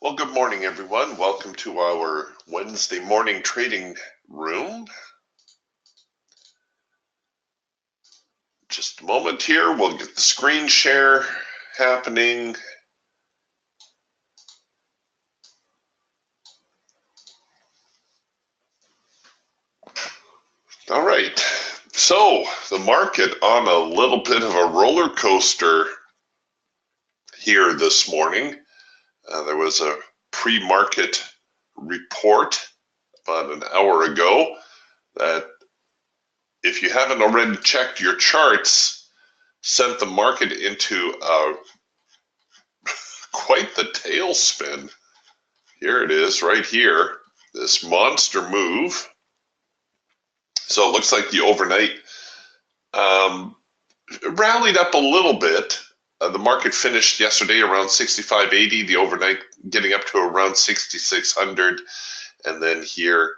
Well, good morning, everyone. Welcome to our Wednesday morning trading room. Just a moment here. We'll get the screen share happening. All right. So the market on a little bit of a roller coaster here this morning. There was a pre-market report about an hour ago that, if you haven't already checked your charts, sent the market into quite the tailspin. Here it is right here, this monster move. So it looks like the overnight rallied up a little bit. The market finished yesterday around 65.80, the overnight getting up to around 6,600, and then here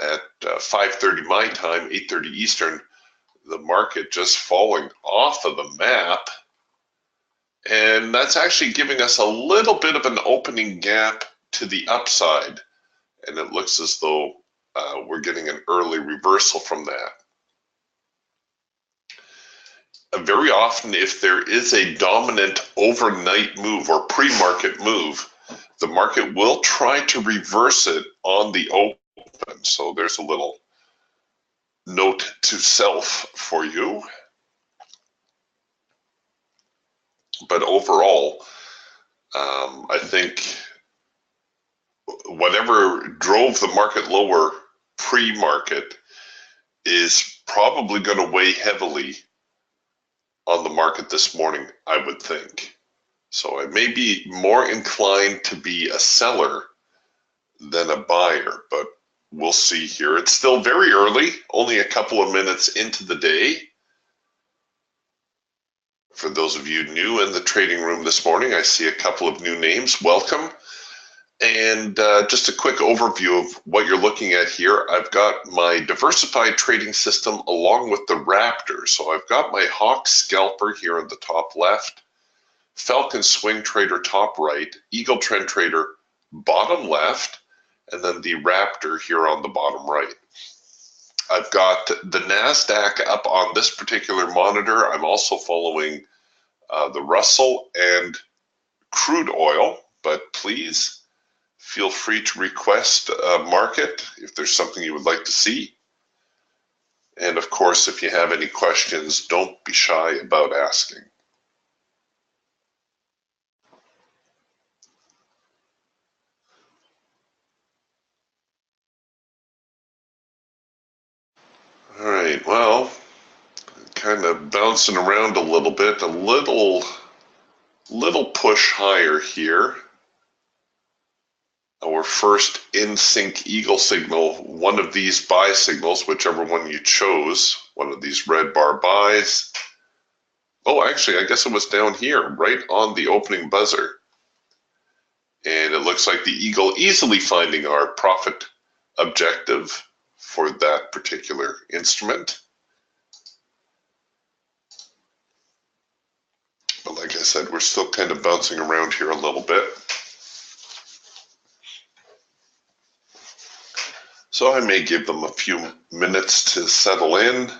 at 5:30 my time, 8:30 Eastern, the market just falling off of the map. And that's actually giving us a little bit of an opening gap to the upside. And it looks as though we're getting an early reversal from that. Very often, if there is a dominant overnight move or pre-market move, the market will try to reverse it on the open. So there's a little note to self for you. But overall, I think whatever drove the market lower pre-market is probably going to weigh heavily on the market this morning, I would think. So I may be more inclined to be a seller than a buyer, but we'll see here. It's still very early, only a couple of minutes into the day. For those of you new in the trading room this morning, I see a couple of new names. Welcome. And just a quick overview of what you're looking at here. I've got my diversified trading system along with the Raptor. So I've got my Hawk Scalper here in the top left, Falcon Swing Trader top right, Eagle Trend Trader bottom left, and then the Raptor here on the bottom right. I've got the NASDAQ up on this particular monitor. I'm also following the Russell and crude oil, but please feel free to request a market if there's something you would like to see. And of course, if you have any questions, don't be shy about asking. All right, well, kind of bouncing around a little bit, a little push higher here. Our first in sync eagle signal, one of these buy signals, whichever one you chose, one of these red bar buys. Oh, actually, I guess it was down here, right on the opening buzzer. And it looks like the eagle easily finding our profit objective for that particular instrument. But like I said, we're still kind of bouncing around here a little bit. So I may give them a few minutes to settle in.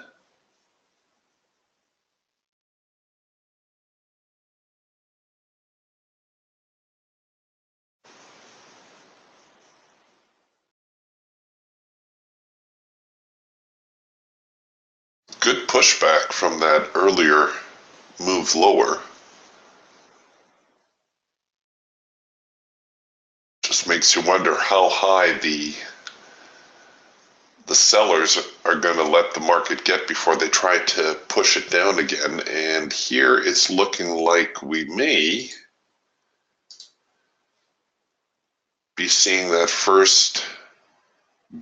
Good pushback from that earlier move lower. Just makes you wonder how high the sellers are going to let the market get before they try to push it down again. And here it's looking like we may be seeing that first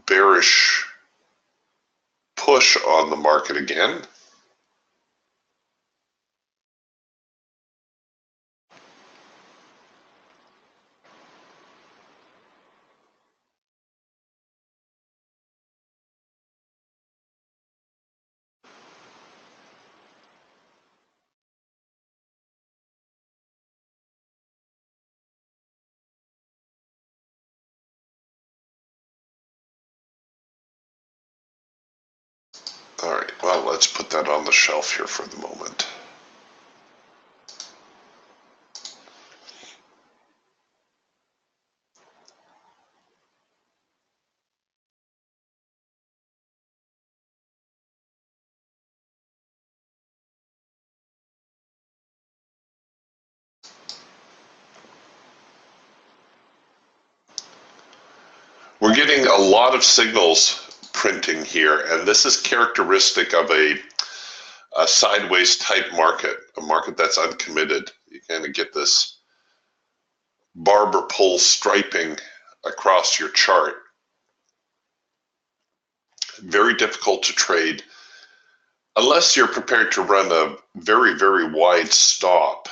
bearish push on the market again. All right, well, let's put that on the shelf here for the moment. We're getting a lot of signals printing here, and this is characteristic of a sideways type market, a market that's uncommitted. You kind of get this barber pole striping across your chart. Very difficult to trade unless you're prepared to run a very, very wide stop.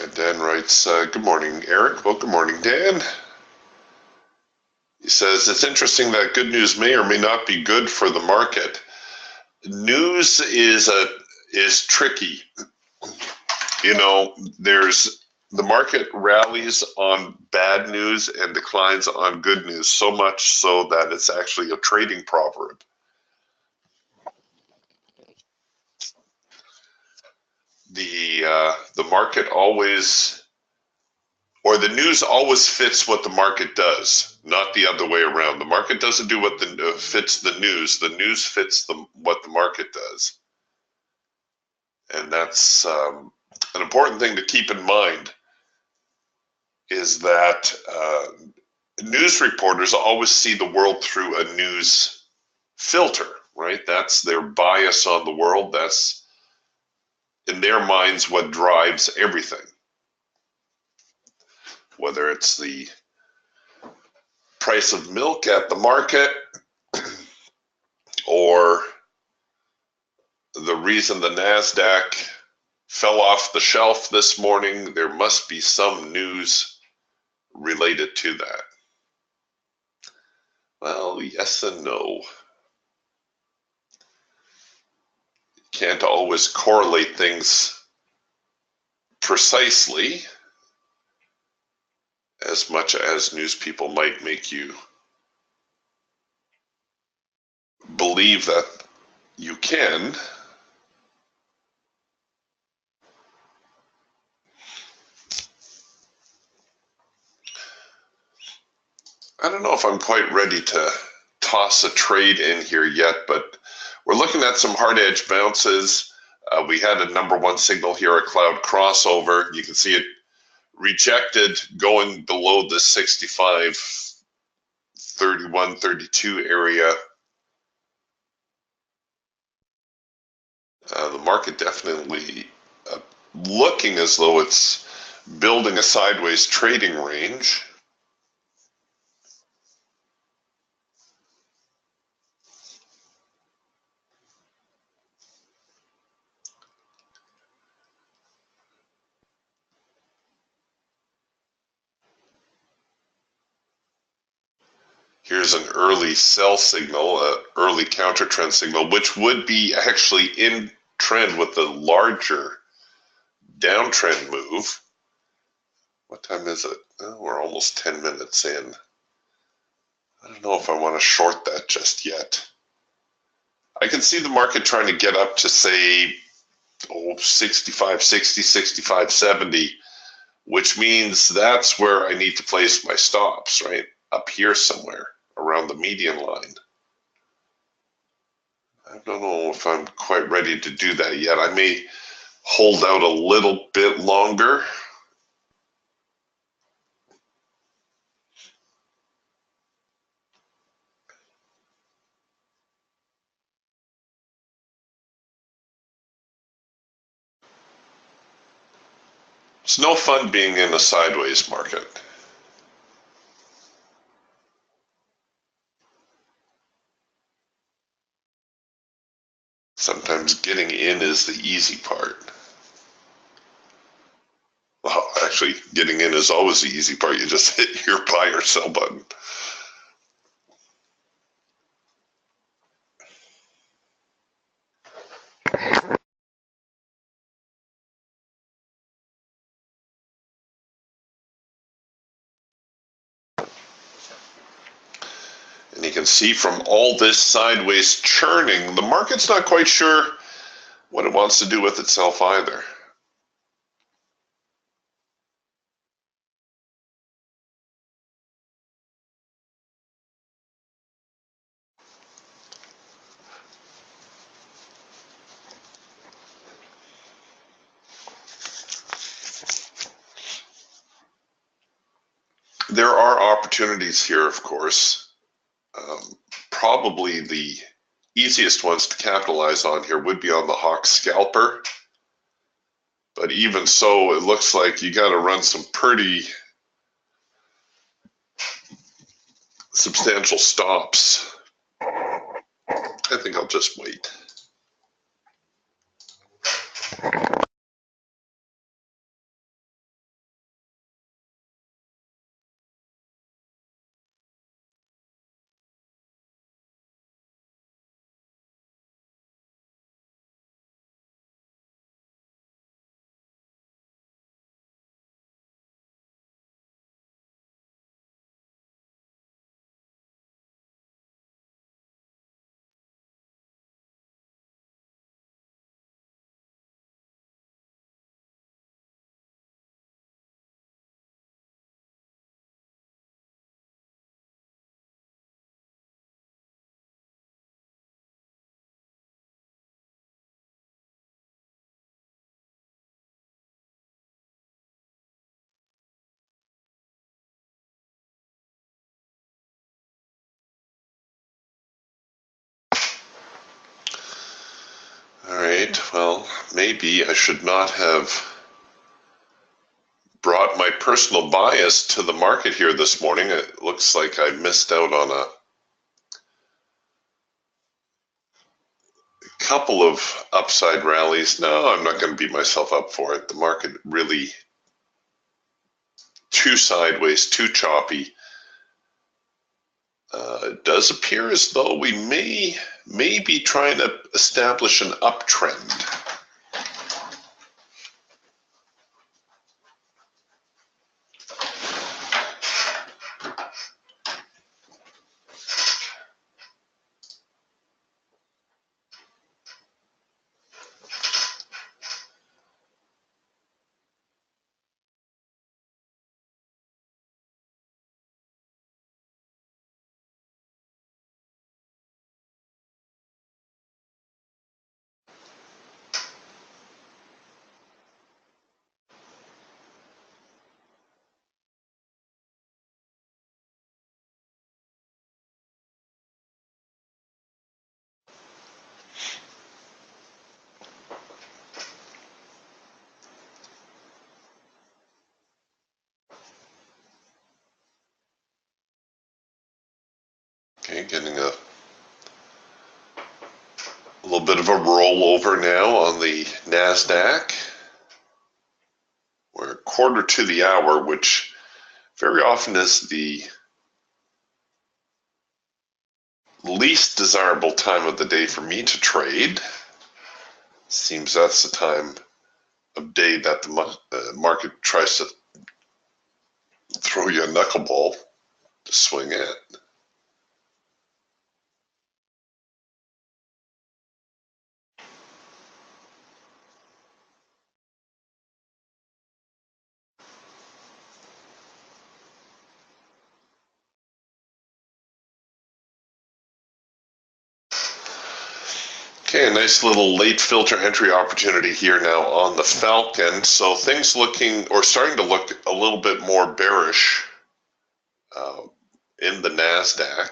And Dan writes, good morning, Eric. Well, good morning, Dan. He says, it's interesting that good news may or may not be good for the market. News is tricky. You know, the market rallies on bad news and declines on good news, so much so that it's actually a trading proverb. The market always, or the news always fits what the market does, not the other way around. The market doesn't do what fits the news fits what the market does. And that's an important thing to keep in mind, is that news reporters always see the world through a news filter, right? That's their bias on the world. That's, in their minds, what drives everything. Whether it's the price of milk at the market or the reason the NASDAQ fell off the shelf this morning, there must be some news related to that. Well, yes and no. You can't always correlate things precisely as much as news people might make you believe that you can. I don't know if I'm quite ready to toss a trade in here yet, but we're looking at some hard edge bounces. We had a number one signal here, a cloud crossover. You can see it rejected going below the 65, 31, 32 area. The market definitely looking as though it's building a sideways trading range. Here's an early sell signal, an early counter trend signal, which would be actually in trend with the larger downtrend move. What time is it? Oh, we're almost 10 minutes in. I don't know if I want to short that just yet. I can see the market trying to get up to, say, 65, 60, 65, 70, which means that's where I need to place my stops, right? Up here somewhere around the median line. I don't know if I'm quite ready to do that yet. I may hold out a little bit longer. It's no fun being in a sideways market. Sometimes getting in is the easy part. Well, actually, getting in is always the easy part. You just hit your buy or sell button. can see from all this sideways churning, the market's not quite sure what it wants to do with itself either. There are opportunities here, of course. Probably the easiest ones to capitalize on here would be on the Hawk Scalper. But even so, it looks like you got to run some pretty substantial stops. I think I'll just wait. All right, well, maybe I should not have brought my personal bias to the market here this morning. It looks like I missed out on a couple of upside rallies. No, I'm not going to beat myself up for it. The market really too sideways, too choppy. It does appear as though we may be trying to establish an uptrend. Okay, getting a little bit of a rollover now on the NASDAQ. We're a quarter to the hour, which very often is the least desirable time of the day for me to trade. Seems that's the time of day that the market tries to throw you a knuckleball to swing at. Okay, a nice little late filter entry opportunity here now on the Falcon. So things looking, or starting to look a little bit more bearish in the NASDAQ.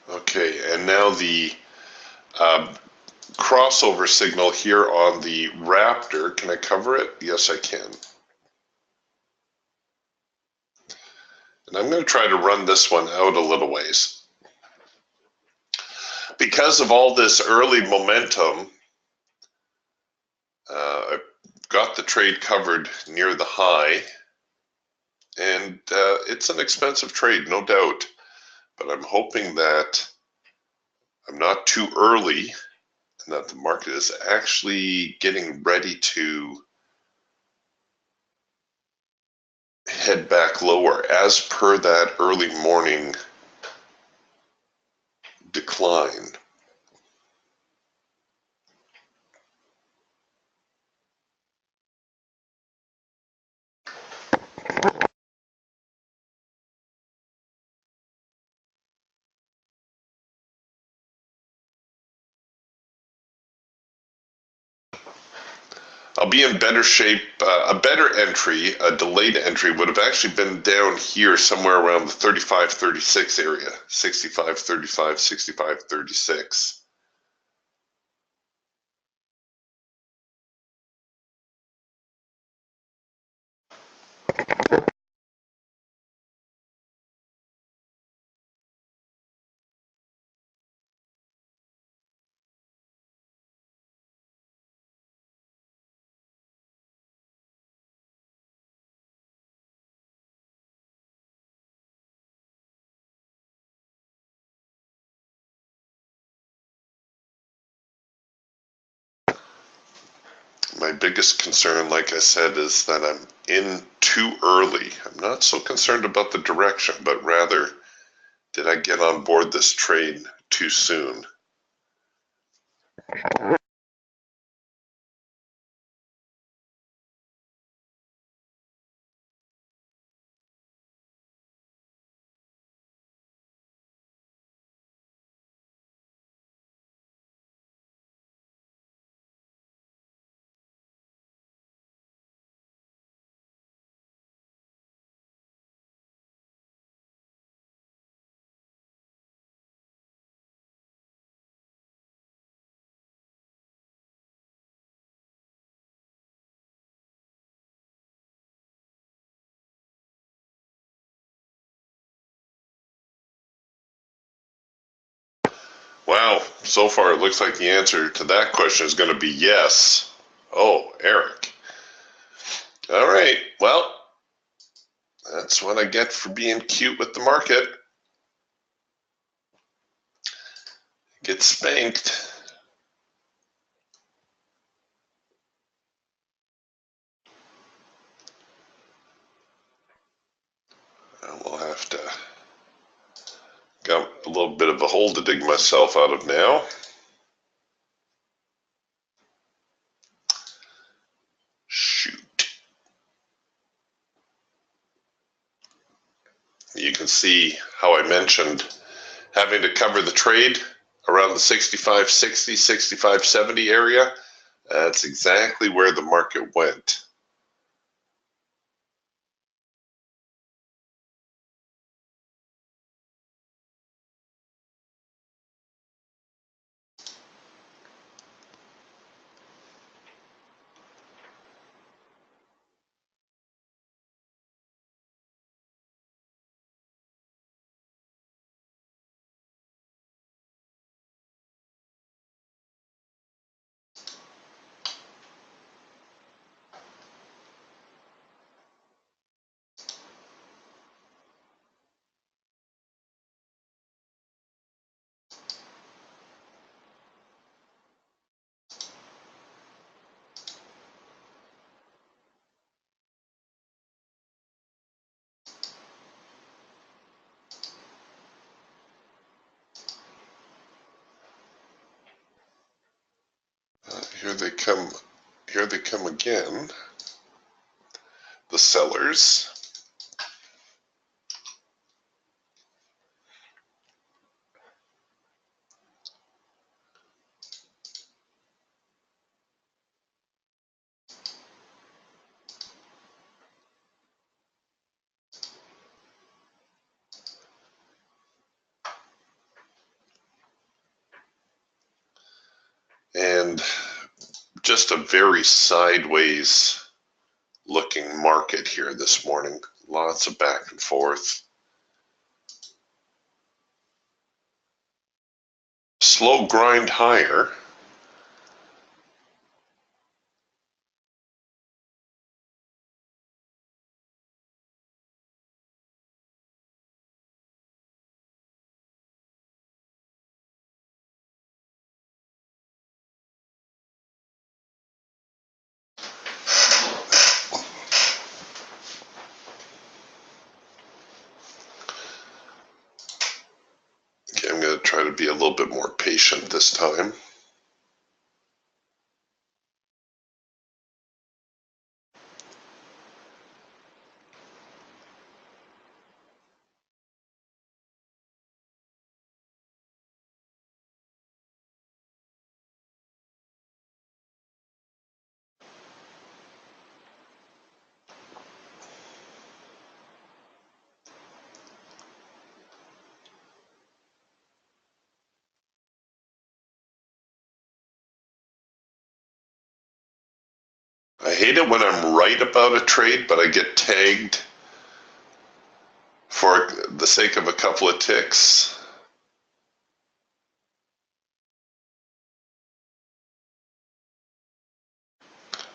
Okay, and now the crossover signal here on the Raptor. Can I cover it? Yes, I can. And I'm going to try to run this one out a little ways. Because of all this early momentum, I got the trade covered near the high, and it's an expensive trade, no doubt, but I'm hoping that I'm not too early and that the market is actually getting ready to head back lower as per that early morning decline. I'll be in better shape. A better entry, a delayed entry, would have actually been down here somewhere around the 35-36 area, 65-35, 65-36. My biggest concern, like I said, is that I'm in too early. I'm not so concerned about the direction, but rather, did I get on board this trade too soon? Wow, so far it looks like the answer to that question is going to be yes. Oh, Eric. All right, well, that's what I get for being cute with the market. Get spanked. We'll have to, got a little bit of a hole to dig myself out of now. Shoot. You can see how I mentioned having to cover the trade around the 65.60, 65.70 area. That's exactly where the market went. Here they come. Here they come again. The sellers. And just a very sideways looking market here this morning. Lots of back and forth. Slow grind higher. to be a little bit more patient this time. I hate it when I'm right about a trade, but I get tagged for the sake of a couple of ticks.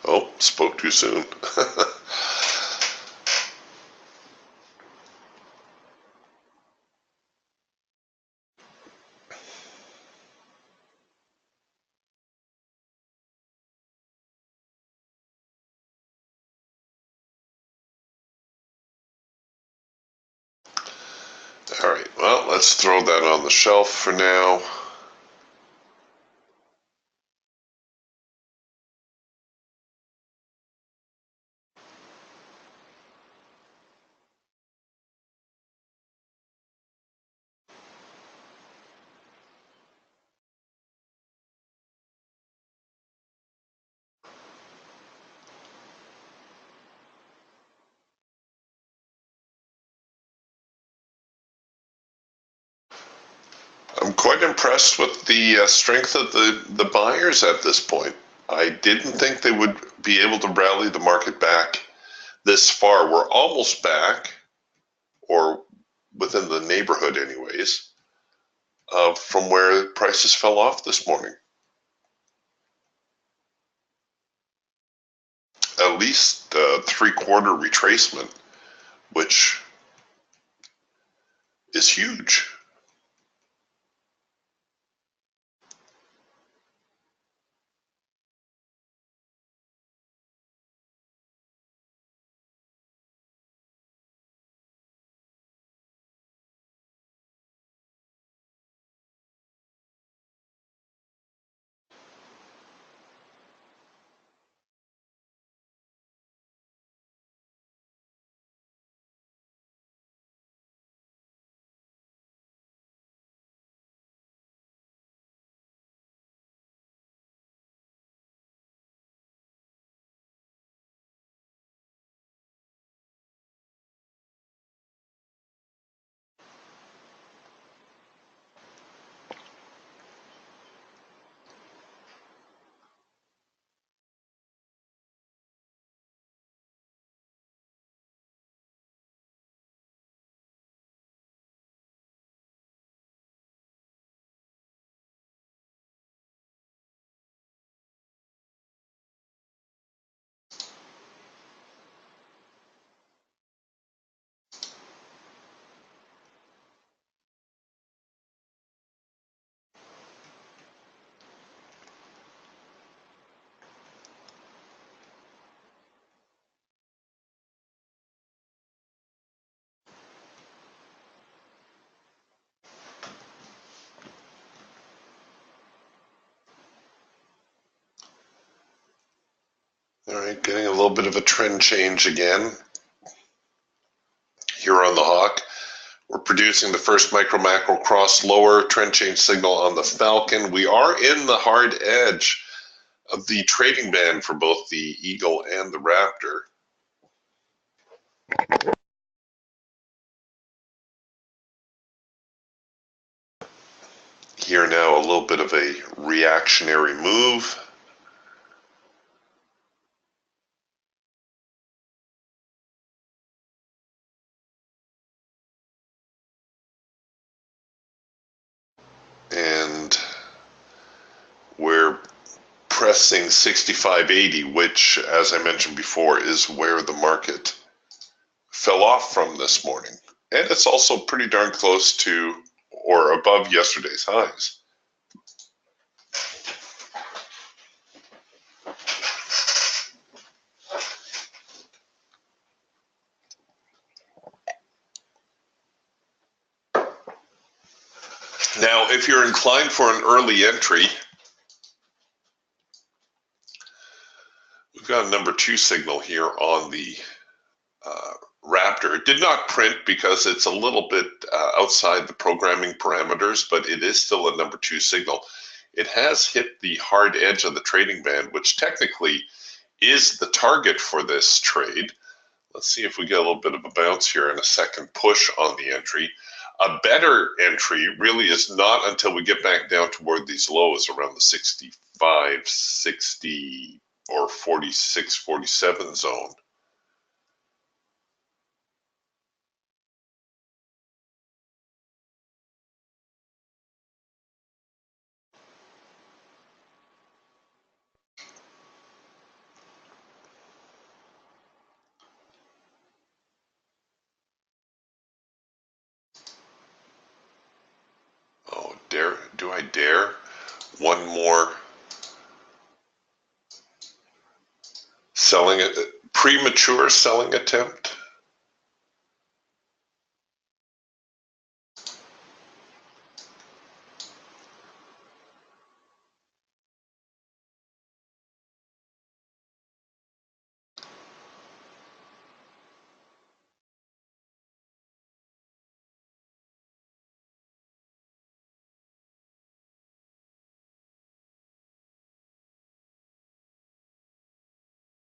Oh, spoke too soon. All right, well, let's throw that on the shelf for now. I'm quite impressed with the strength of the buyers at this point. I didn't think they would be able to rally the market back this far. We're almost back, or within the neighborhood anyways, from where prices fell off this morning. At least three-quarter retracement, which is huge. All right, getting a little bit of a trend change again here on the Hawk. We're producing the first micro macro cross lower trend change signal on the Falcon. We are in the hard edge of the trading band for both the Eagle and the Raptor. Here now, a little bit of a reactionary move. And we're pressing 65.80, which, as I mentioned before, is where the market fell off from this morning. And it's also pretty darn close to or above yesterday's highs. Now, if you're inclined for an early entry, we've got a number 2 signal here on the Raptor. It did not print because it's a little bit outside the programming parameters, but it is still a number 2 signal. It has hit the hard edge of the trading band, which technically is the target for this trade. Let's see if we get a little bit of a bounce here and a second push on the entry. A better entry really is not until we get back down toward these lows around the 65, 60, or 46, 47 zone. Oh, do I dare? One more premature selling attempt.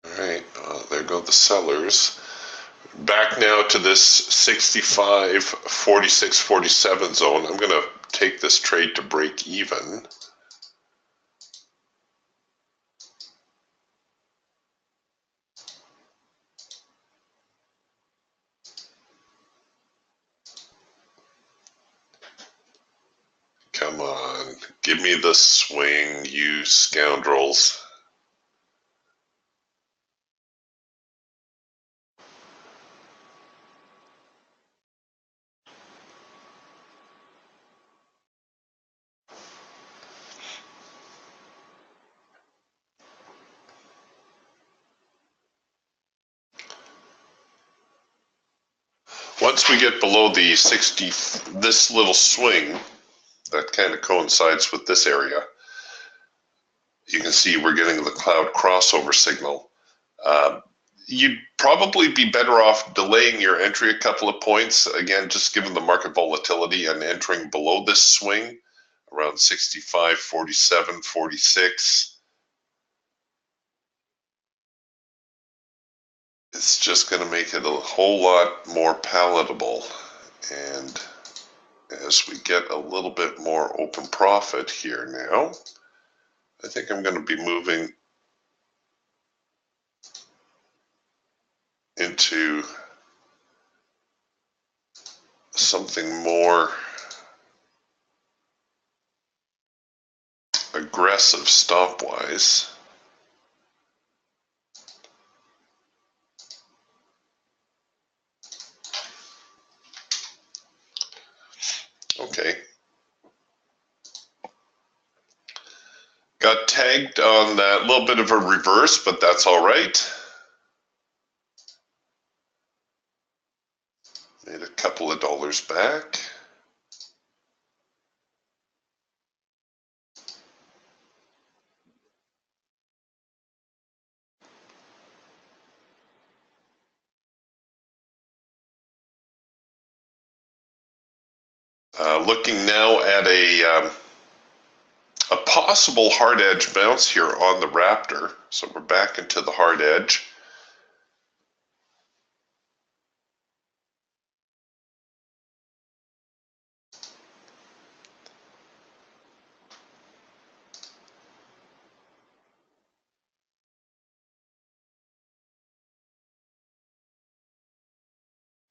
All right, there go the sellers. Back now to this 65, 46, 47 zone. I'm going to take this trade to break even. Come on, give me the swing, you scoundrels. Once we get below the 60, this little swing, that kind of coincides with this area, you can see we're getting the cloud crossover signal. You'd probably be better off delaying your entry a couple of points, again, just given the market volatility, and entering below this swing around 65, 47, 46. It's just going to make it a whole lot more palatable. And as we get a little bit more open profit here now, I think I'm going to be moving into something more aggressive stop-wise. Okay. Got tagged on that little bit of a reverse, but that's all right. Made a couple of dollars back. Looking now at a possible hard edge bounce here on the Raptor. So we're back into the hard edge.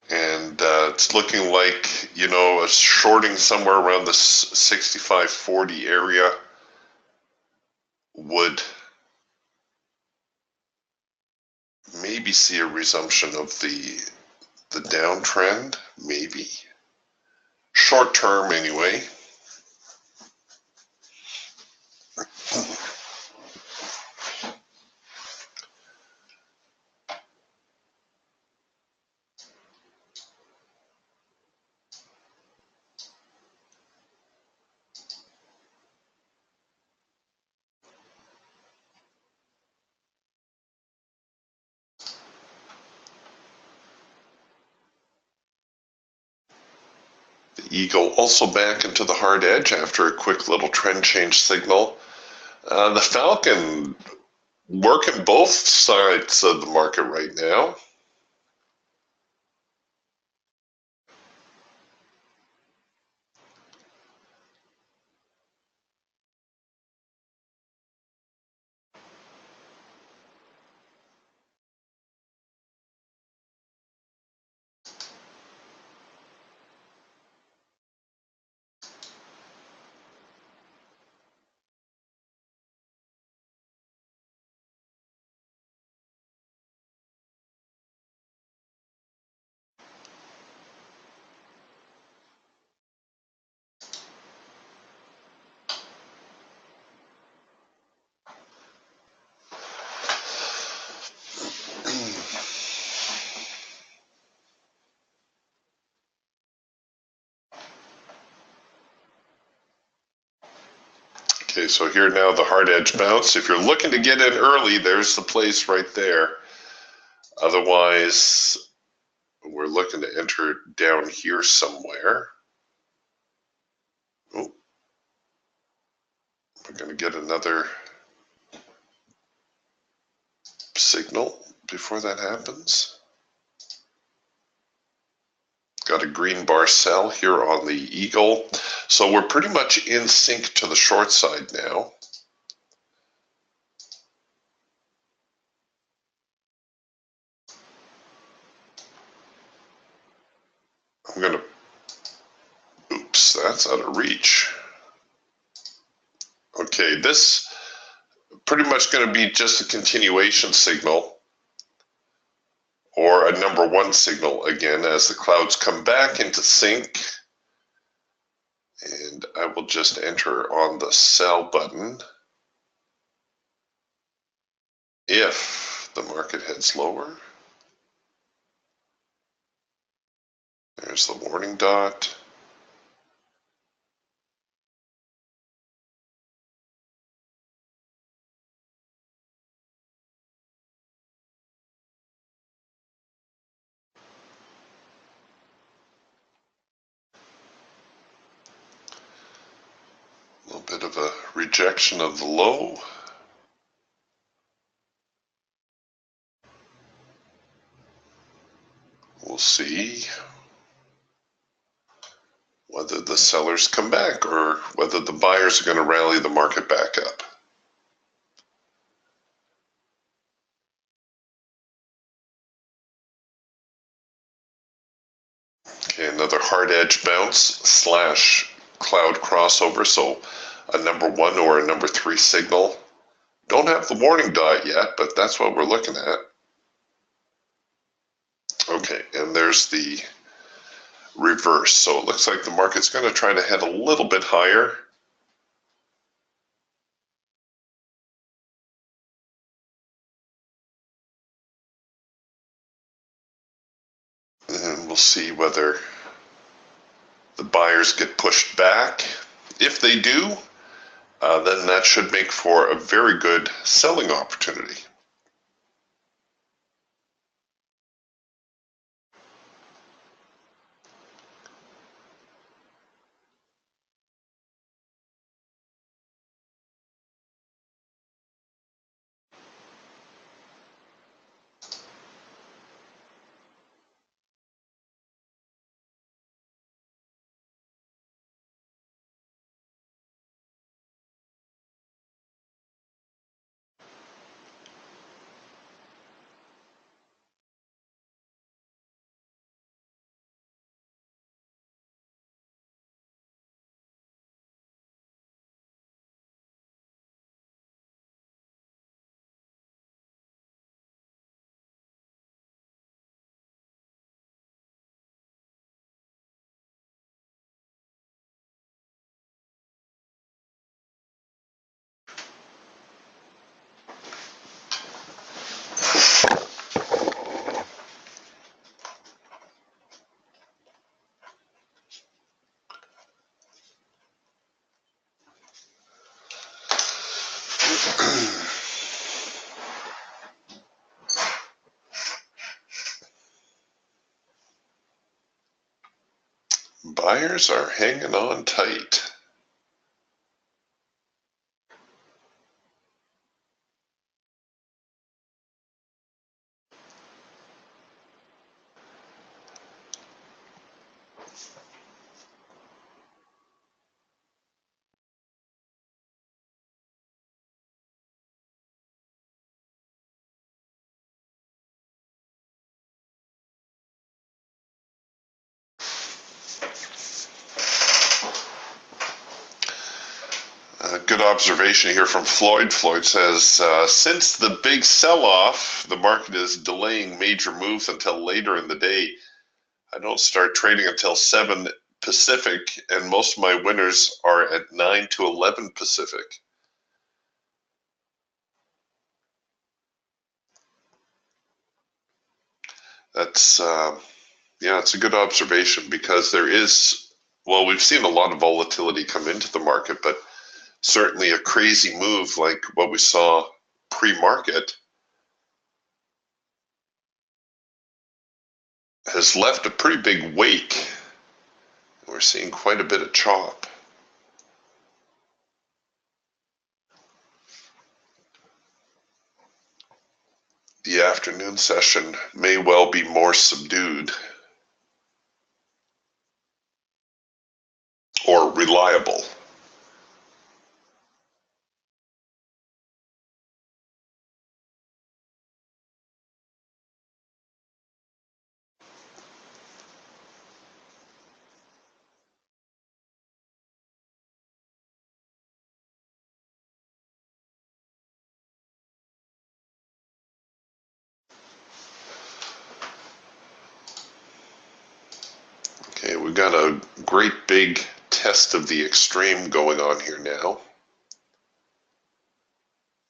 And it's looking like, you know, a shorting somewhere around the 65.40 area would maybe see a resumption of the downtrend, maybe. Short term anyway. eagle also back into the hard edge after a quick little trend change signal. The falcon working both sides of the market right now. Okay, so here now the hard edge bounce. If you're looking to get in early, there's the place right there. Otherwise, we're looking to enter down here somewhere. Oh, we're going to get another signal before that happens. Got a green bar sell here on the eagle. So we're pretty much in sync to the short side now. I'm going to, oops, that's out of reach. Okay, this pretty much going to be just a continuation signal or a number one signal again as the clouds come back into sync. And I will just enter on the sell button if the market heads lower. There's the warning dot. A little bit of a rejection of the low. We'll see whether the sellers come back or whether the buyers are going to rally the market back up. Okay, another hard edge bounce slash cloud crossover. So a number one or a number three signal. Don't have the warning dot yet, but that's what we're looking at. Okay, and there's the reverse. So it looks like the market's going to try to head a little bit higher. And we'll see whether the buyers get pushed back. If they do, then that should make for a very good selling opportunity. Buyers are hanging on tight. Good observation here from Floyd. Floyd says, since the big sell-off, the market is delaying major moves until later in the day. I don't start trading until 7 Pacific, and most of my winners are at 9 to 11 Pacific. That's, yeah, it's a good observation because there is, well, we've seen a lot of volatility come into the market, but certainly a crazy move like what we saw pre-market has left a pretty big wake. We're seeing quite a bit of chop. The afternoon session may well be more subdued or reliable. Okay, we've got a great big test of the extreme going on here now.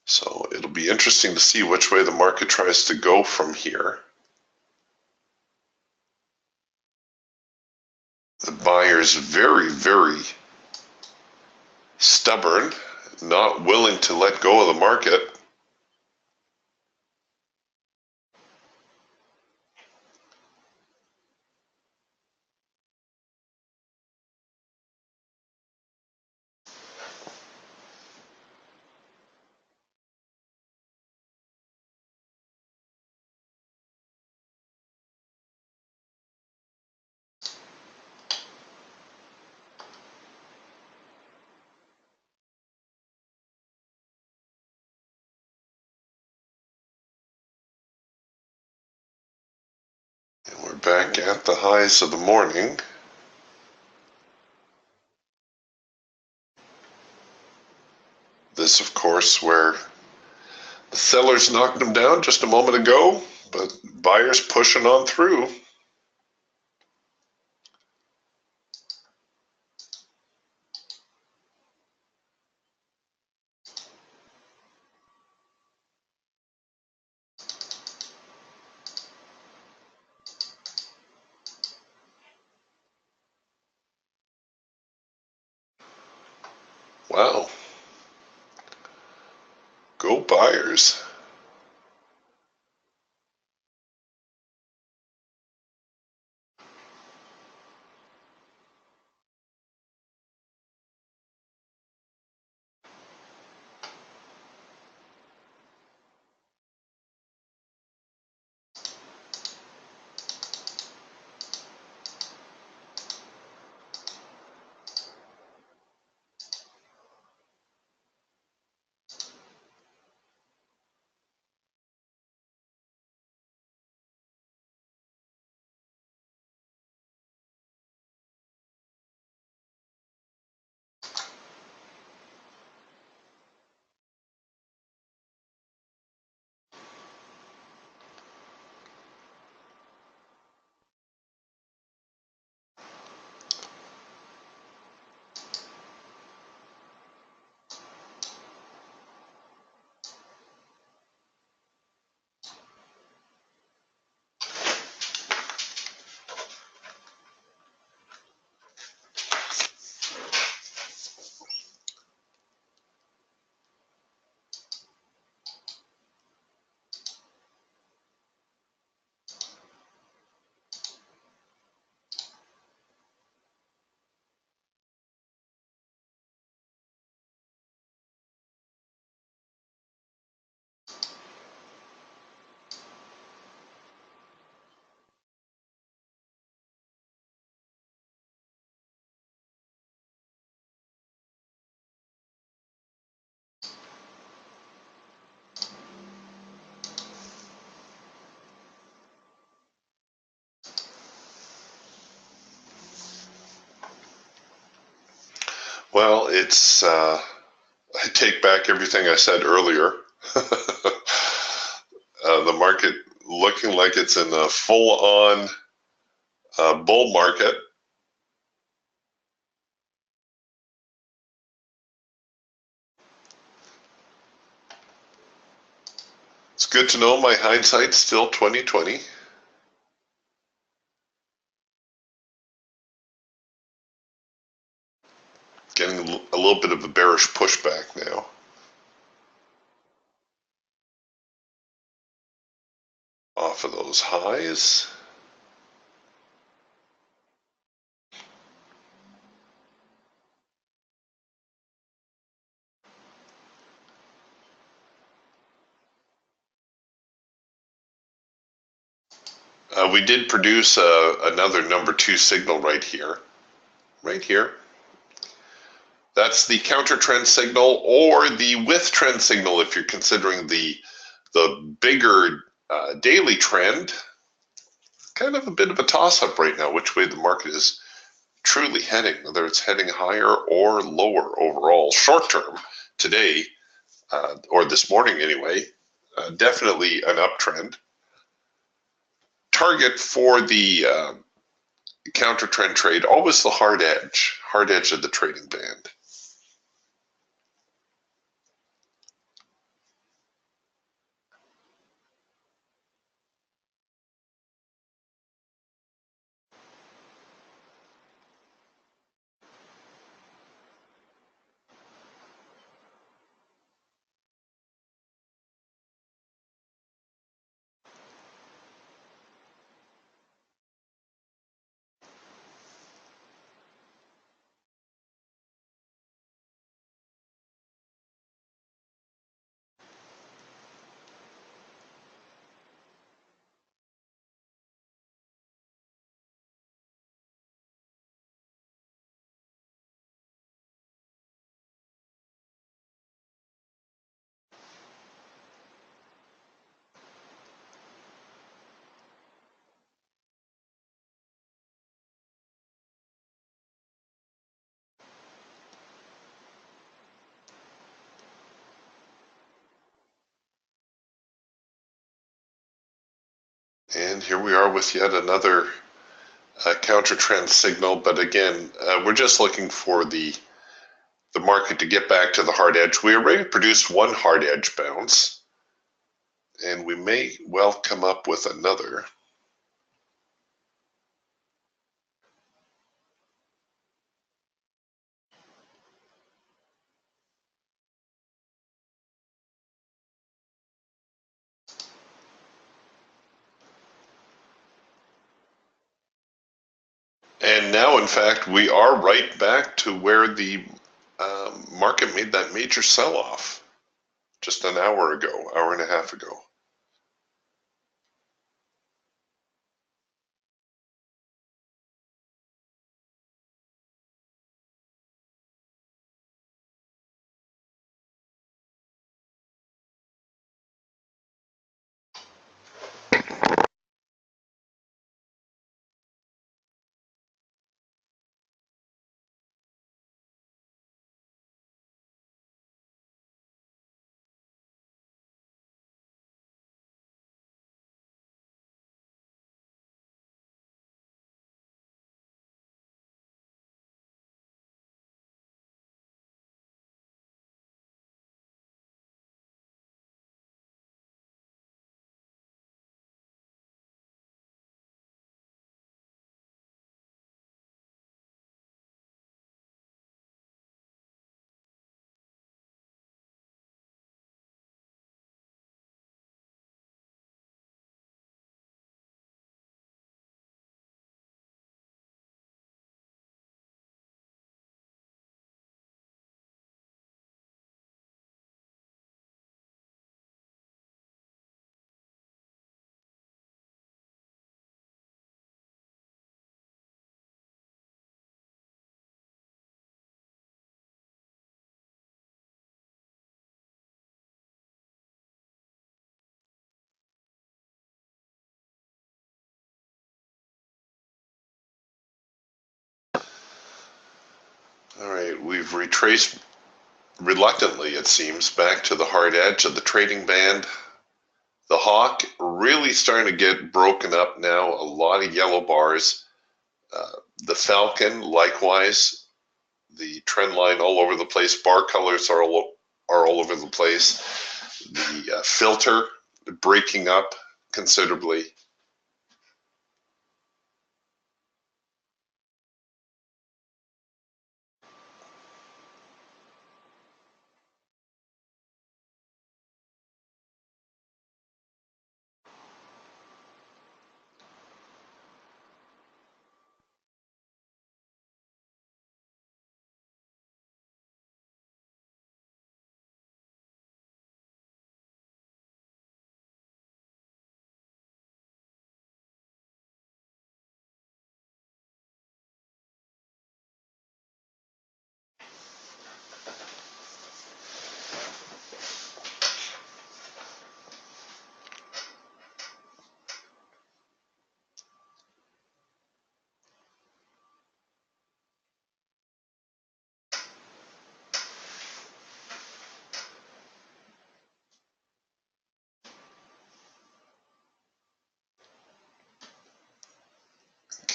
So it'll be interesting to see which way the market tries to go from here. The buyer's very, very stubborn, not willing to let go of the market. And we're back at the highs of the morning. This, of course, where the sellers knocked them down just a moment ago, but buyers pushing on through. Wow. Go buyers. Well, I take back everything I said earlier. The market looking like it's in a full-on bull market. It's good to know my hindsight's still 20/20. Getting a little bit of a bearish pushback now. Off of those highs. We did produce another number 2 signal right here. Right here. That's the counter trend signal or the with trend signal if you're considering the bigger daily trend. Kind of a bit of a toss-up right now, which way the market is truly heading, whether it's heading higher or lower overall. Short term, today, or this morning anyway, definitely an uptrend. Target for the counter trend trade, always the hard edge of the trading band. And here we are with yet another counter trend signal, but again, we're just looking for the market to get back to the hard edge. We already produced one hard edge bounce, and we may well come up with another. And now, in fact, we are right back to where the market made that major sell-off just an hour ago, hour and a half ago. All right, we've retraced reluctantly, it seems, back to the hard edge of the trading band. The hawk really starting to get broken up now, a lot of yellow bars. The falcon, likewise, the trend line all over the place, bar colors are all over the place. The filter breaking up considerably.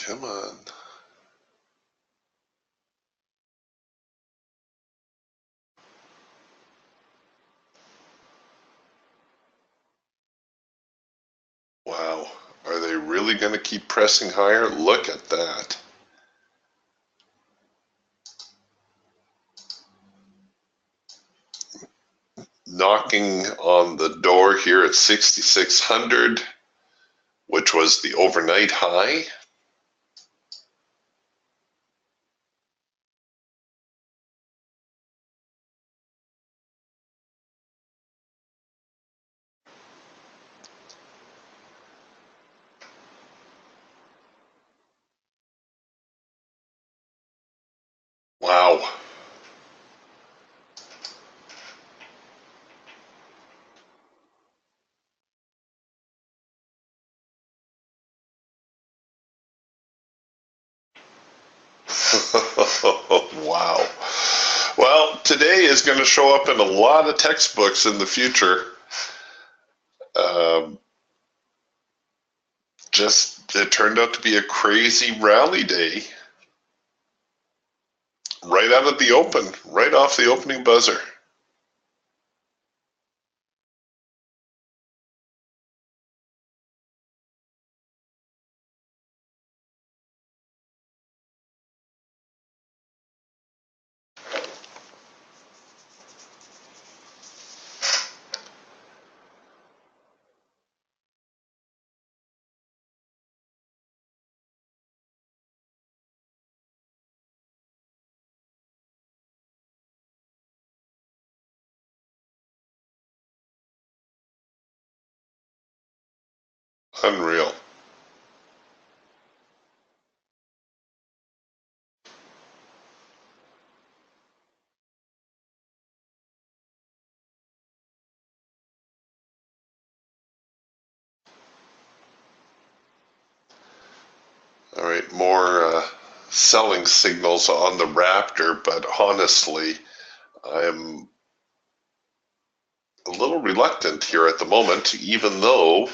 Come on. Wow. Are they really going to keep pressing higher? Look at that. Knocking on the door here at 6,600, which was the overnight high. Wow. Wow. Well, today is going to show up in a lot of textbooks in the future. Um, it turned out to be a crazy rally day. Right out of the open, right off the opening buzzer. Unreal. All right, more selling signals on the Raptor, but honestly, I'm a little reluctant here at the moment, even though,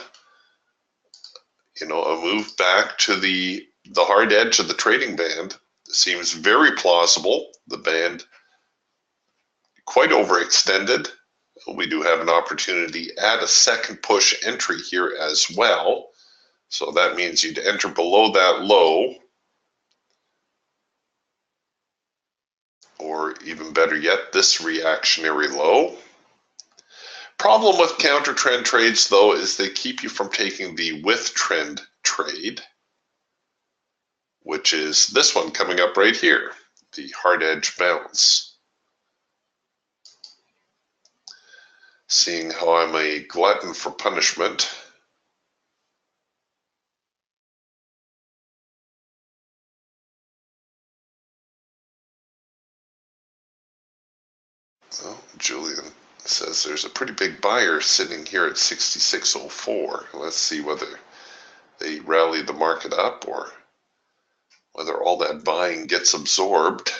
a move back to the hard edge of the trading band seems very plausible. The band quite overextended. We do have an opportunity at a second push entry here as well. So that means you'd enter below that low, or even better yet, this reactionary low. Problem with counter trend trades, though, is they keep you from taking the with trend trade, which is this one coming up right here, the hard edge bounce. Seeing how I'm a glutton for punishment. Oh, Julian says there's a pretty big buyer sitting here at 66.04. Let's see whether they rally the market up or whether all that buying gets absorbed.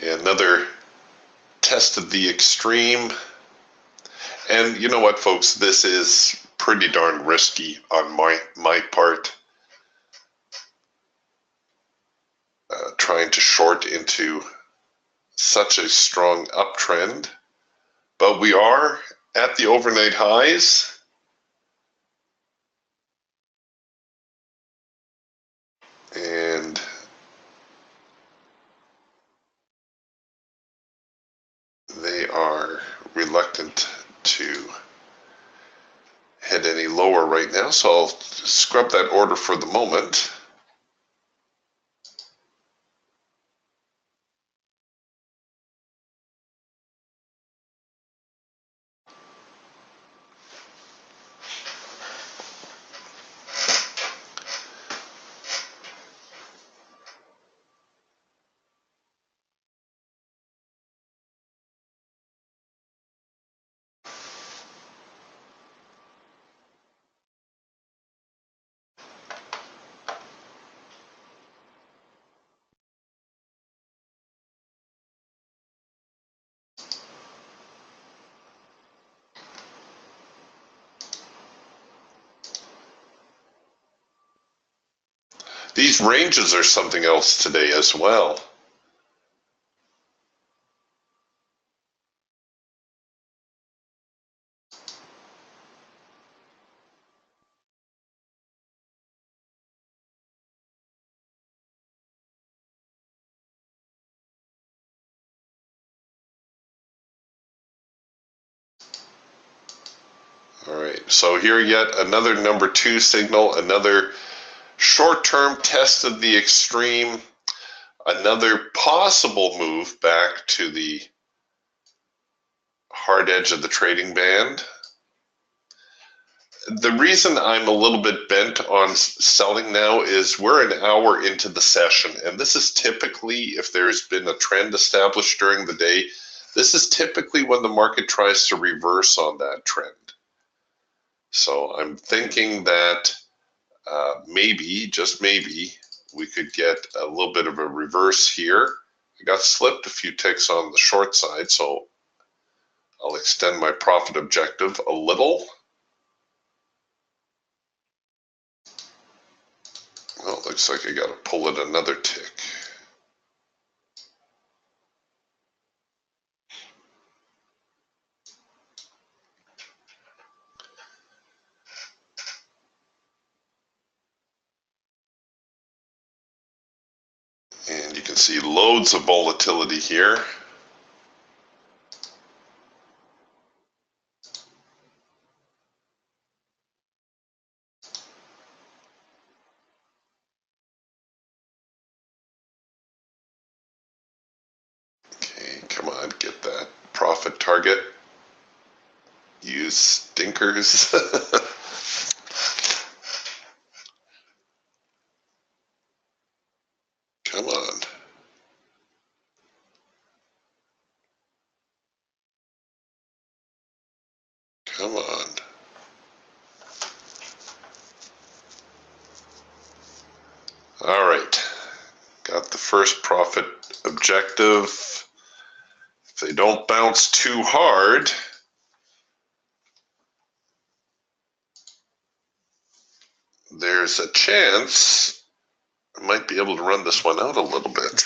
Another test of the extreme. And you know what, folks, this is pretty darn risky on my part. Trying to short into such a strong uptrend. But we are at the overnight highs. And they are reluctant to head any lower right now, so I'll scrub that order for the moment. These ranges are something else today as well. All right, so here yet another number 2 signal, another short-term test of the extreme, another possible move back to the hard edge of the trading band. The reason I'm a little bit bent on selling now is we're an hour into the session, and this is typically, if there's been a trend established during the day, this is typically when the market tries to reverse on that trend. So I'm thinking that maybe, just maybe, we could get a little bit of a reverse here. I got slipped a few ticks on the short side, so I'll extend my profit objective a little. Well, it looks like I got to pull it another tick. And you can see loads of volatility here. Okay, come on, get that profit target. You stinkers. Come on. Come on. All right. Got the first profit objective. If they don't bounce too hard, there's a chance I might be able to run this one out a little bit.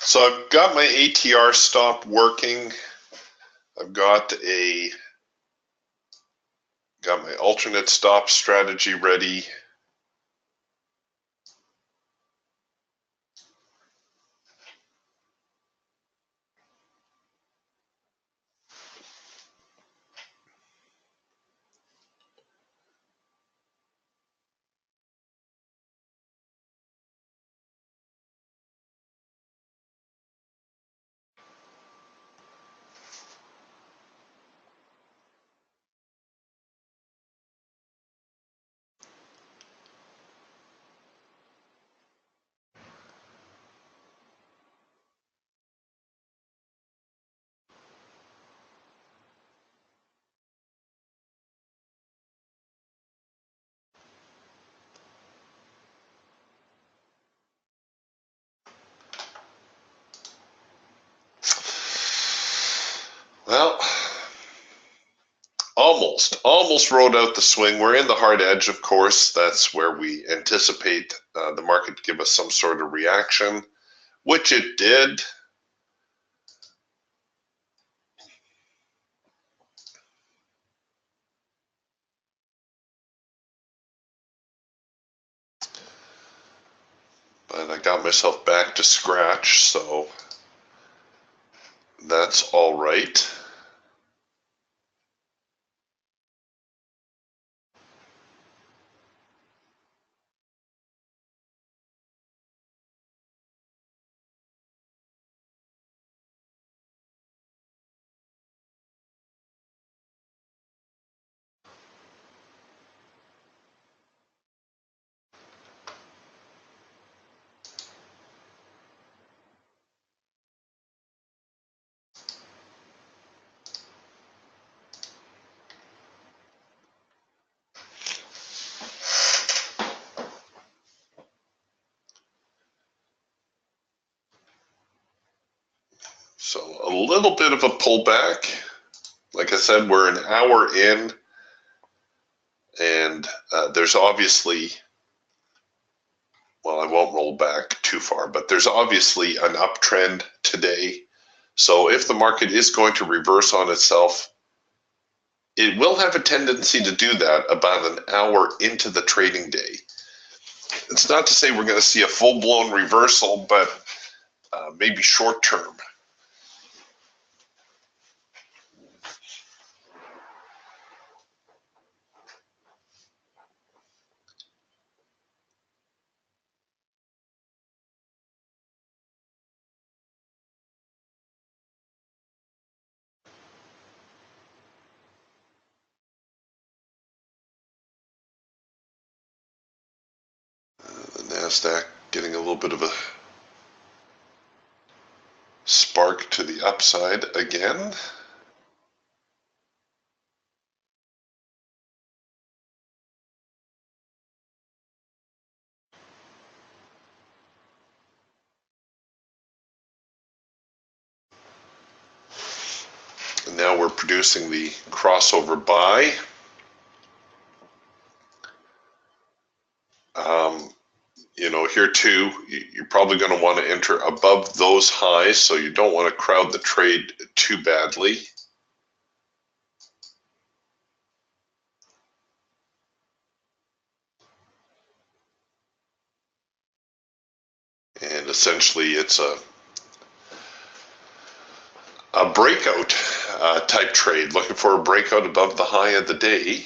So I've got my ATR stop working. I've got my alternate stop strategy ready. almost rode out the swing. We're in the hard edge, of course. That's where we anticipate the market to give us some sort of reaction, which it did. But I got myself back to scratch, so that's all right. So a little bit of a pullback. Like I said, we're an hour in, and there's obviously, well, I won't roll back too far, but there's obviously an uptrend today. So if the market is going to reverse on itself, it will have a tendency to do that about an hour into the trading day. It's not to say we're going to see a full-blown reversal, but maybe short-term. The NASDAQ getting a little bit of a spark to the upside again. And now we're producing the crossover buy. You know, here too, you're probably going to want to enter above those highs, so you don't want to crowd the trade too badly. And essentially, it's a breakout type trade, looking for a breakout above the high of the day.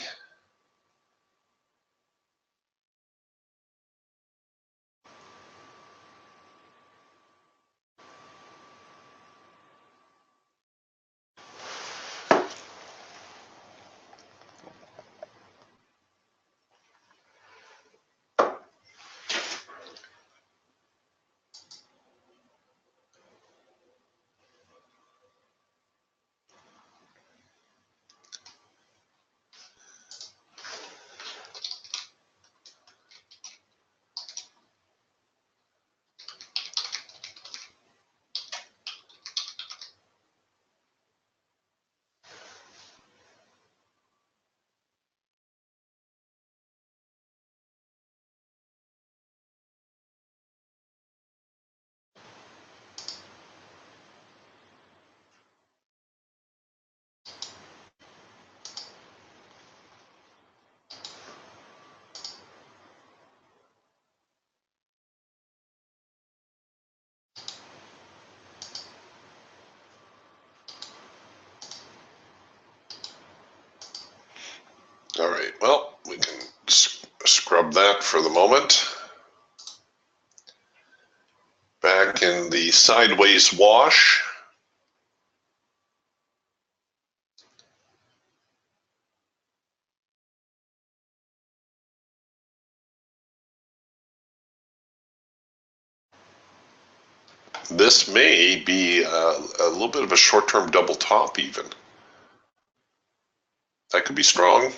All right, well, we can scrub that for the moment. Back in the sideways wash. This may be a little bit of a short-term double top even. That could be strong.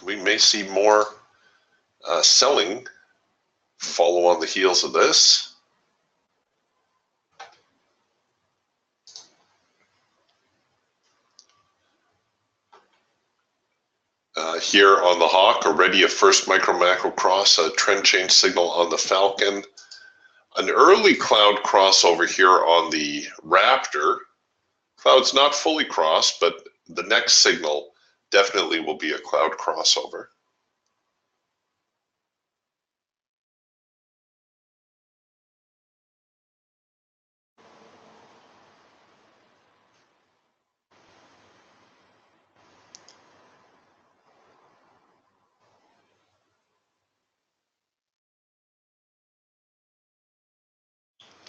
We may see more selling follow on the heels of this. here on the Hawk, already a first micro macro cross, a trend change signal on the Falcon, an early cloud crossover here on the Raptor. Cloud's not fully crossed, but the next signal definitely will be a cloud crossover.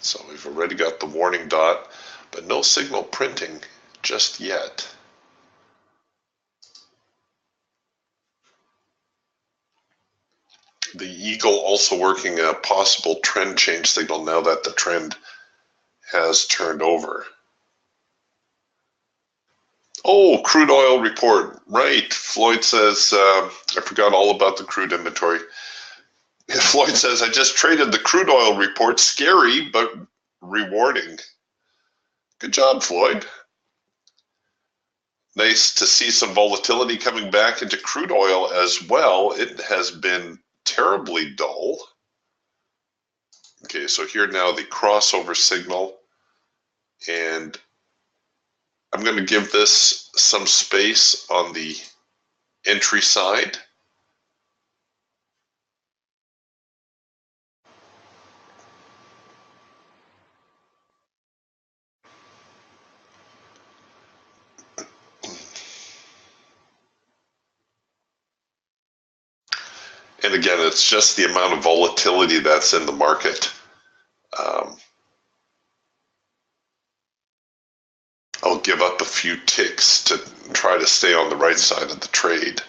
So we've already got the warning dot, but no signal printing just yet. The Eagle also working a possible trend change signal now that the trend has turned over. Oh, crude oil report. Right. Floyd says, I forgot all about the crude inventory. Floyd says, I just traded the crude oil report. Scary, but rewarding. Good job, Floyd. Nice to see some volatility coming back into crude oil as well. It has been terribly dull. Okay, so here now the crossover signal, and I'm going to give this some space on the entry side. And again, it's just the amount of volatility that's in the market. I'll give up a few ticks to try to stay on the right side of the trade.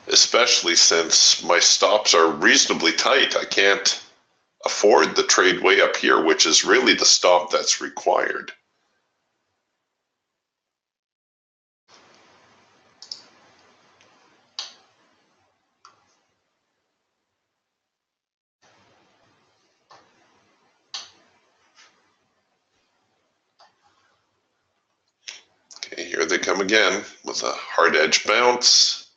Especially since my stops are reasonably tight. I can't afford the trade way up here, which is really the stop that's required. Okay, here they come again with a hard edge bounce.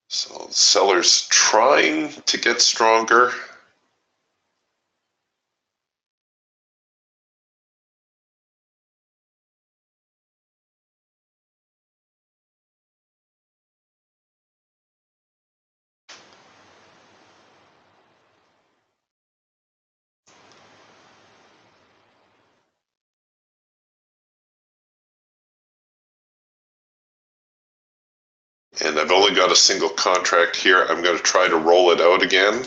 So sellers trying to get stronger. And I've only got a single contract here. I'm going to try to roll it out again.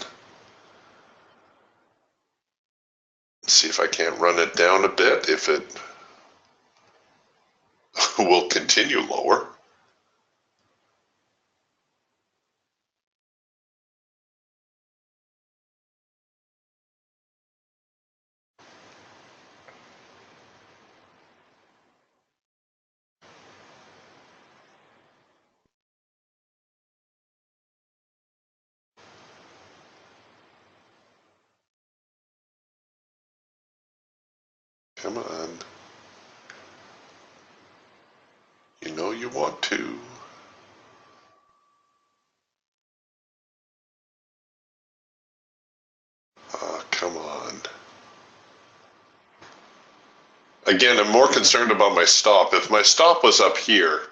See if I can't run it down a bit, if it will continue lower. Come on. You know you want to. Oh, come on. Again, I'm more concerned about my stop. If my stop was up here,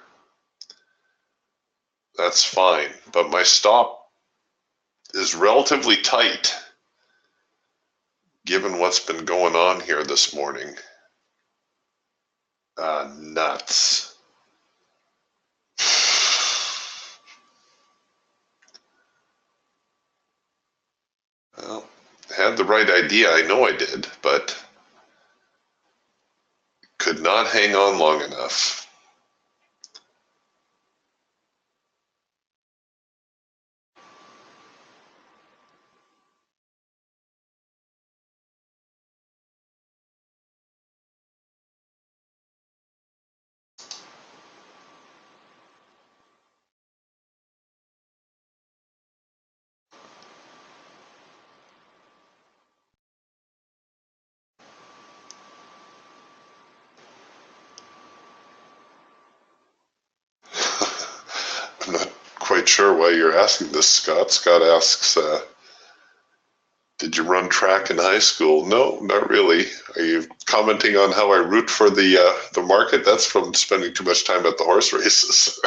that's fine. But my stop is relatively tight, given what's been going on here this morning. Nuts. Well, I had the right idea. I know I did, but could not hang on long enough. I'm not quite sure why you're asking this, Scott. Scott asks, did you run track in high school? No, not really. Are you commenting on how I root for the market? That's from spending too much time at the horse races.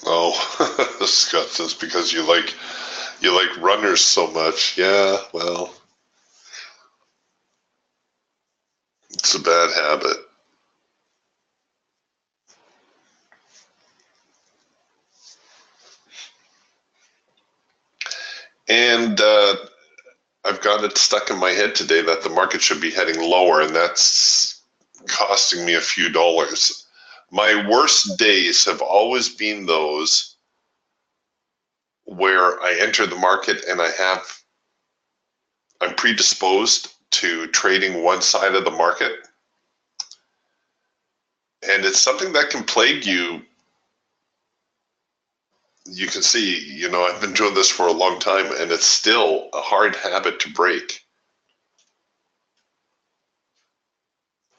Oh, Scott says because you like runners so much. Yeah, well, it's a bad habit. And I've got it stuck in my head today that the market should be heading lower, and that's costing me a few dollars. My worst days have always been those where I enter the market and I'm predisposed to trading one side of the market. And it's something that can plague you. You can see, I've been doing this for a long time, and it's still a hard habit to break.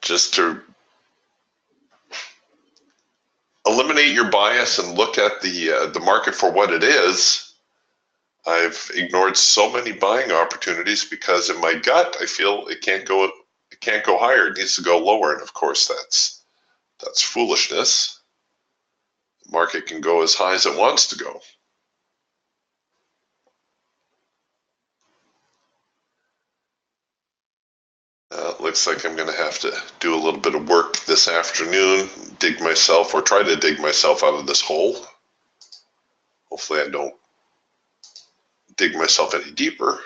Just to eliminate your bias and look at the market for what it is. I've ignored so many buying opportunities because in my gut I feel it can't go higher. It needs to go lower, and of course that's foolishness. The market can go as high as it wants to go. Looks like I'm going to have to do a little bit of work this afternoon, try to dig myself out of this hole. Hopefully I don't dig myself any deeper.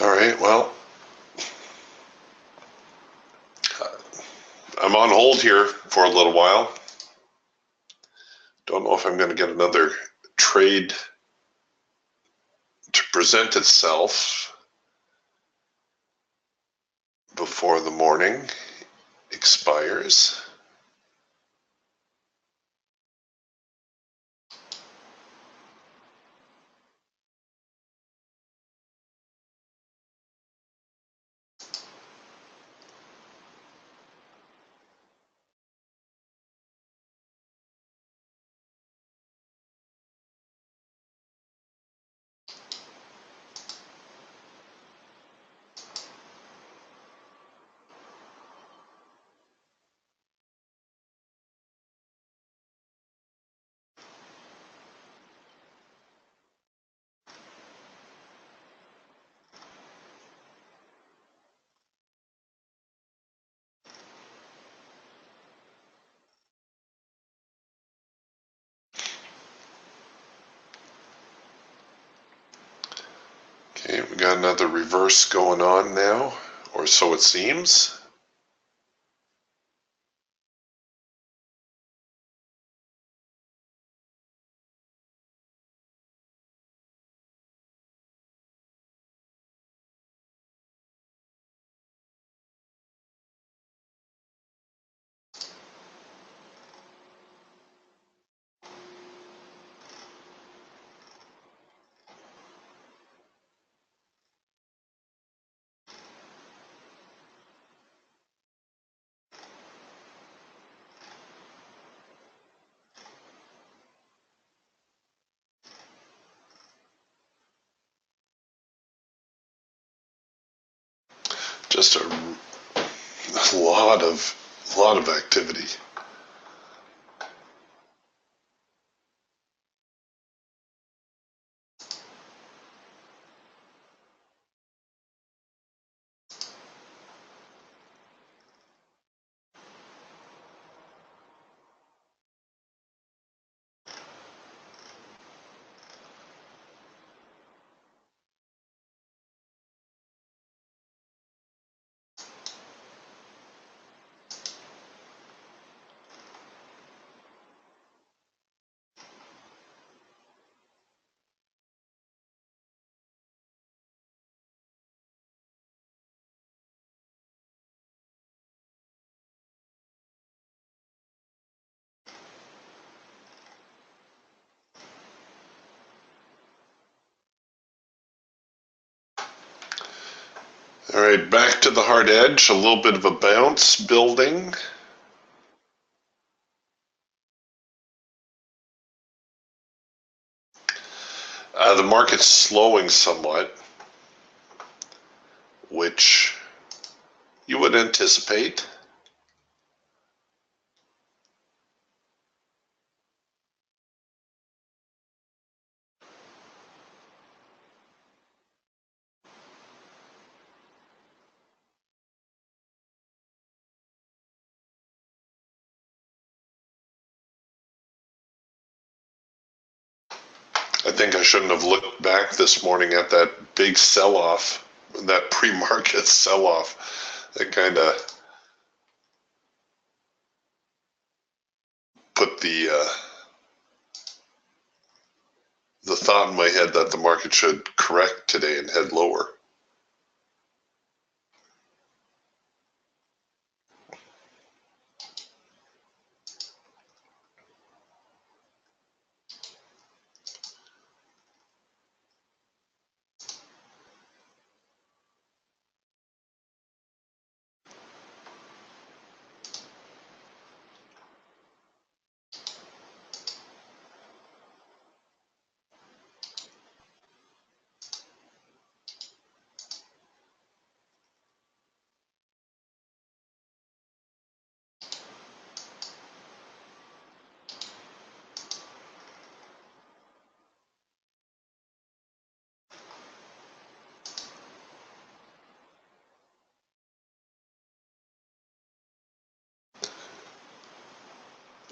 All right, well, I'm on hold here for a little while. Don't know if I'm going to get another trade to present itself before the morning expires. Okay, we got another reverse going on now, or so it seems. Just a lot of activity. All right, back to the hard edge, a little bit of a bounce building. The market's slowing somewhat, which you would anticipate. I think I shouldn't have looked back this morning at that big sell-off, that pre-market sell-off. That kind of put the thought in my head that the market should correct today and head lower.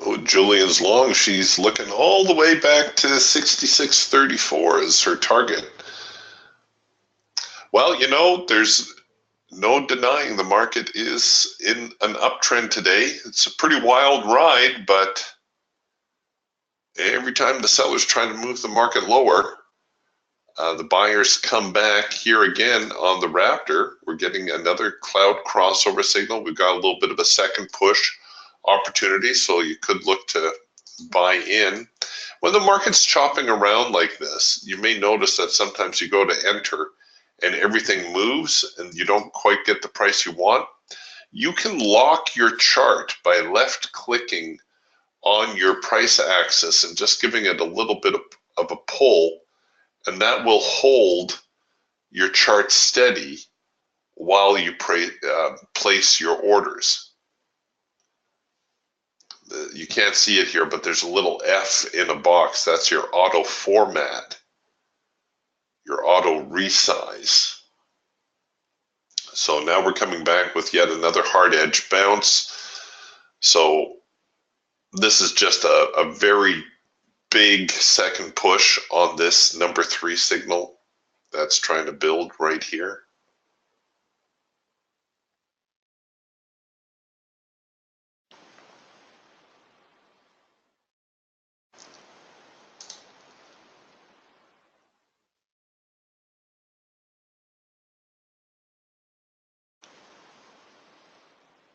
Oh, Julian's long, she's looking all the way back to 66.34 as her target. Well, you know, there's no denying the market is in an uptrend today. It's a pretty wild ride, but every time the sellers try to move the market lower, the buyers come back here again on the Raptor. We're getting another cloud crossover signal. We've got a little bit of a second push opportunity, so you could look to buy in. When the market's chopping around like this, you may notice that sometimes you go to enter and everything moves and you don't quite get the price you want. You can lock your chart by left clicking on your price axis and just giving it a little bit of a pull, and that will hold your chart steady while you place your orders. You can't see it here, but there's a little F in a box. That's your auto format, your auto resize. So now we're coming back with yet another hard edge bounce. So this is just a very big second push on this number 3 signal. that's trying to build right here.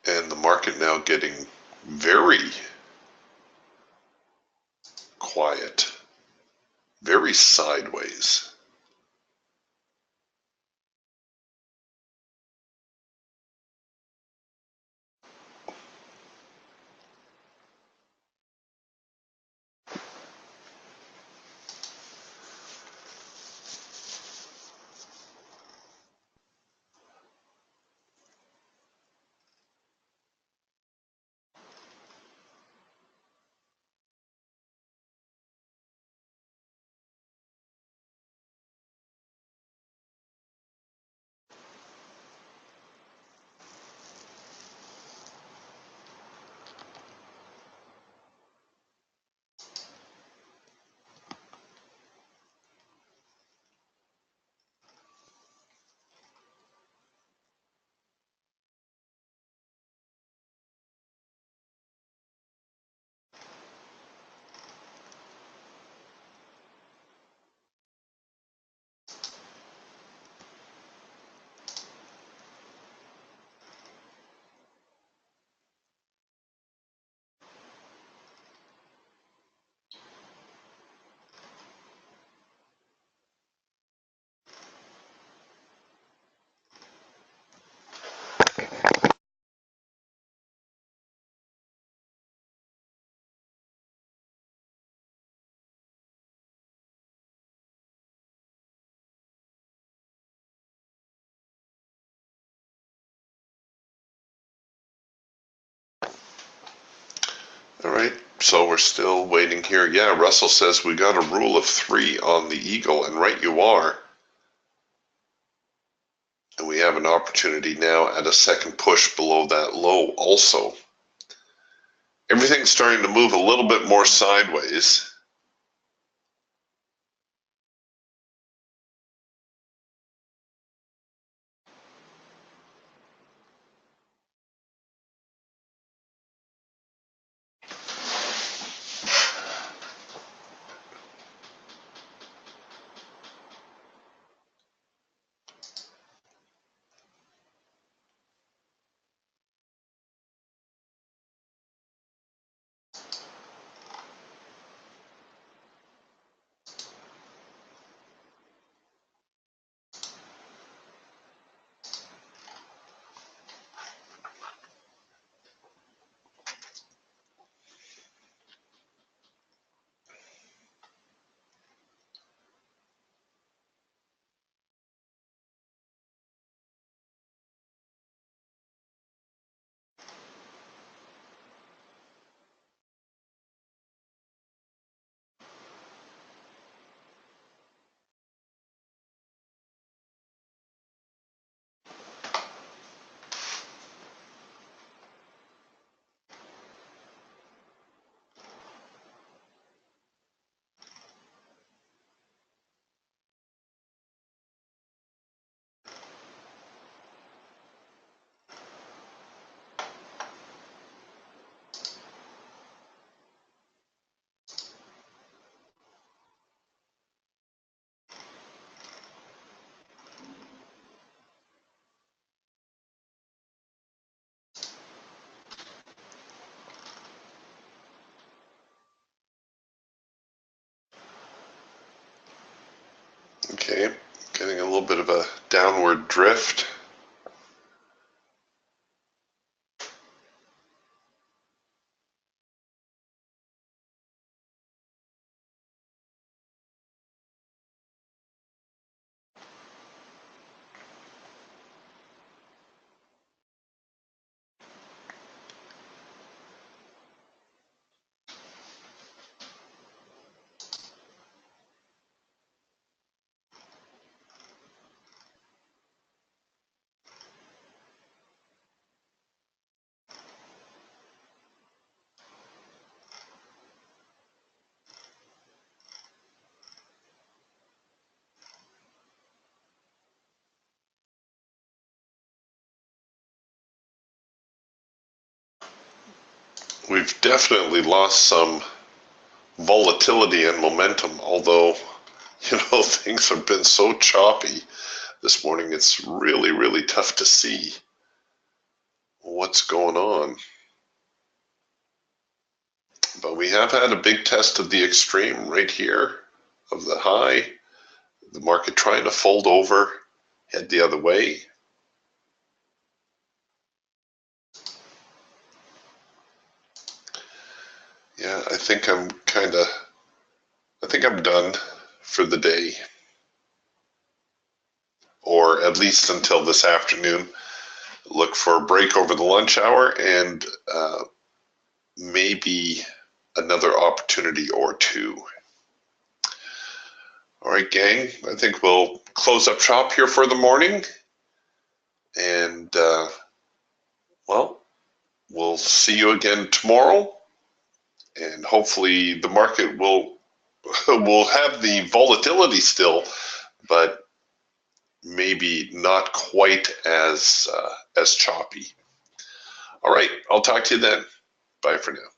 And the market now getting very quiet, very sideways. All right, so we're still waiting here. Yeah, Russell says we got a rule of 3 on the Eagle, and right you are. And we have an opportunity now at a second push below that low also. Everything's starting to move a little bit more sideways. Okay, getting a little bit of a downward drift. We've definitely lost some volatility and momentum, although, things have been so choppy this morning. It's really, really tough to see what's going on. But we have had a big test of the extreme right here of the high. The market trying to fold over, head the other way. Yeah, I think I'm done for the day, or at least until this afternoon. Look for a break over the lunch hour and maybe another opportunity or two. All right, gang, I think we'll close up shop here for the morning. And, well, we'll see you again tomorrow. And hopefully the market will have the volatility still, but maybe not quite as choppy. All right, I'll talk to you then. Bye for now.